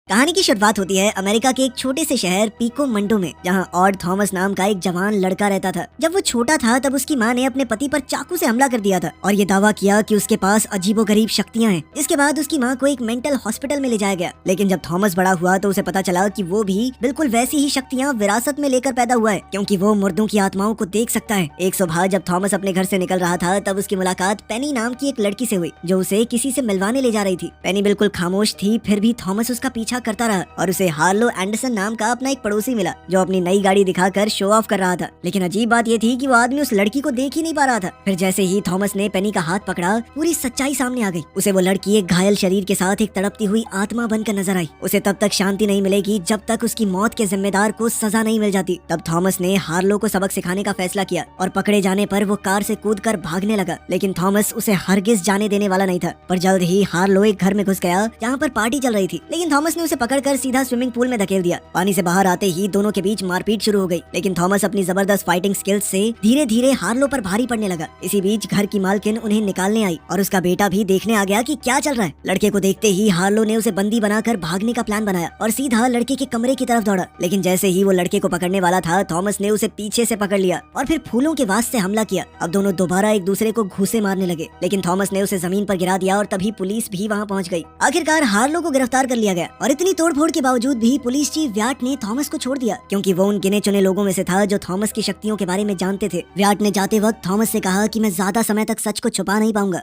कहानी की शुरुआत होती है अमेरिका के एक छोटे से शहर पीको मंडो में, जहां ऑड थॉमस नाम का एक जवान लड़का रहता था। जब वो छोटा था तब उसकी माँ ने अपने पति पर चाकू से हमला कर दिया था और ये दावा किया कि उसके पास अजीबोगरीब शक्तियां हैं। इसके बाद उसकी माँ को एक मेंटल हॉस्पिटल में ले जाया गया। लेकिन जब थॉमस बड़ा हुआ तो उसे पता चला कि वो भी बिल्कुल वैसी ही शक्तियां विरासत में लेकर पैदा हुआ है, क्योंकि वो मुर्दों की आत्माओं को देख सकता है। एक सुबह जब थॉमस अपने घर से निकल रहा था तब उसकी मुलाकात पेनी नाम की एक लड़की से हुई, जो उसे किसी से मिलवाने ले जा रही थी। पेनी बिल्कुल खामोश थी, फिर भी थॉमस उसका पीछा करता रहा और उसे हार्लो एंडरसन नाम का अपना एक पड़ोसी मिला, जो अपनी नई गाड़ी दिखाकर शो ऑफ कर रहा था। लेकिन अजीब बात ये थी कि वो आदमी उस लड़की को देख ही नहीं पा रहा था। फिर जैसे ही थॉमस ने पेनी का हाथ पकड़ा, पूरी सच्चाई सामने आ गई। उसे वो लड़की एक घायल शरीर के साथ एक तड़पती हुई आत्मा बनकर नजर आई। उसे तब तक शांति नहीं मिलेगी जब तक उसकी मौत के जिम्मेदार को सजा नहीं मिल जाती। तब थॉमस ने हार्लो को सबक सिखाने का फैसला किया और पकड़े जाने पर वो कार से कूदकर भागने लगा। लेकिन थॉमस उसे हरगिज जाने देने वाला नहीं था। पर जल्द ही हार्लो एक घर में घुस गया जहाँ पर पार्टी चल रही थी। लेकिन थॉमस ने उसे पकड़कर सीधा स्विमिंग पूल में धकेल दिया। पानी से बाहर आते ही दोनों के बीच मारपीट शुरू हो गई। लेकिन थॉमस अपनी जबरदस्त फाइटिंग स्किल्स से धीरे धीरे हार्लो पर भारी पड़ने लगा। इसी बीच घर की मालकिन उन्हें निकालने आई और उसका बेटा भी देखने आ गया कि क्या चल रहा है। लड़के को देखते ही हार्लो ने उसे बंदी बनाकर भागने का प्लान बनाया और सीधा लड़के के कमरे की तरफ दौड़ा। लेकिन जैसे ही वो लड़के को पकड़ने वाला था, थॉमस ने उसे पीछे से पकड़ लिया और फिर फूलों के वास से हमला किया। अब दोनों दोबारा एक दूसरे को घूंसे मारने लगे, लेकिन थॉमस ने उसे जमीन पर गिरा दिया और तभी पुलिस भी वहाँ पहुँच गई। आखिरकार हार्लो को गिरफ्तार कर लिया गया और इतनी तोड़फोड़ के बावजूद भी पुलिस चीफ व्याट ने थॉमस को छोड़ दिया, क्योंकि वो उन गिने चुने लोगों में से था जो थॉमस की शक्तियों के बारे में जानते थे। व्याट ने जाते वक्त थॉमस से कहा कि मैं ज्यादा समय तक सच को छुपा नहीं पाऊंगा।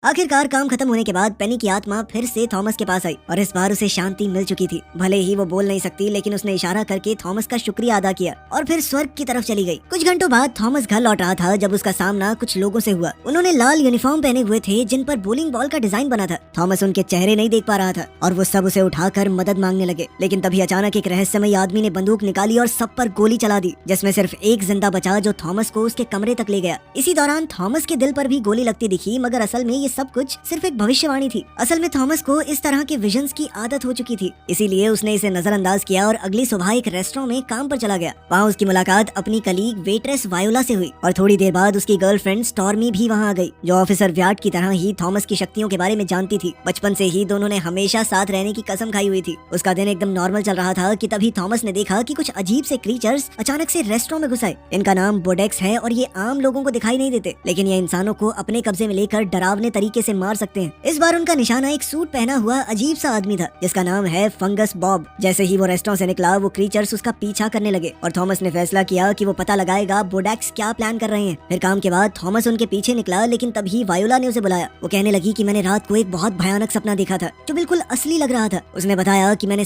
आखिरकार काम खत्म होने के बाद पेनी की आत्मा फिर से थॉमस के पास आई और इस बार उसे शांति मिल चुकी थी। भले ही वो बोल नहीं सकती, लेकिन उसने इशारा करके थॉमस का शुक्रिया अदा किया और फिर स्वर्ग की तरफ चली गई। कुछ घंटों बाद थॉमस घर लौट रहा था जब उसका सामना कुछ लोगों से हुआ। उन्होंने लाल यूनिफॉर्म पहने हुए थे जिन पर बोलिंग बॉल का डिजाइन बना था। थॉमस उनके चेहरे नहीं देख पा रहा था और वो सब उसे उठाकर मदद मांगने लगे। लेकिन तभी अचानक एक रहस्यमयी आदमी ने बंदूक निकाली और सब पर गोली चला दी, जिसमें सिर्फ एक जिंदा बचा, जो थॉमस को उसके कमरे तक ले गया। इसी दौरान थॉमस के दिल पर भी गोली लगती दिखी, मगर असल में ये सब कुछ सिर्फ एक भविष्यवाणी थी। असल में थॉमस को इस तरह के विजन्स की आदत हो चुकी थी, इसीलिए उसने इसे नजरअंदाज किया और अगली सुबह एक रेस्टोरेंट में काम पर चला गया। वहाँ उसकी मुलाकात अपनी कलीग वेट्रेस वायोला से हुई और थोड़ी देर बाद उसकी गर्लफ्रेंड स्टॉर्मी भी वहाँ आ गई, जो ऑफिसर व्याट की तरह ही थॉमस की शक्तियों के बारे में जानती थी। बचपन से ही दोनों ने हमेशा साथ रहने की कसम खाई हुई थी। उसका दिन एकदम नॉर्मल चल रहा था कि तभी थॉमस ने देखा कि कुछ अजीब से क्रीचर्स अचानक से रेस्टोरेंट में घुस आए। इनका नाम बोडेक्स है और ये आम लोगों को दिखाई नहीं देते, लेकिन ये इंसानों को अपने कब्जे में लेकर डरावने तरीके से मार सकते हैं। इस बार उनका निशाना एक सूट पहना हुआ अजीब सा आदमी था, जिसका नाम है फंगस बॉब। जैसे ही वो रेस्टोरेंट से निकला, वो क्रीचर्स उसका पीछा करने लगे और थॉमस ने फैसला किया कि वो पता लगाएगा बोडेक्स क्या प्लान कर रहे हैं। फिर काम के बाद थॉमस उनके पीछे निकला, लेकिन तभी वायोला ने उसे बुलाया। वो कहने लगी कि मैंने रात को एक बहुत भयानक सपना देखा था जो बिल्कुल असली लग रहा था। उसने बताया कि मैंने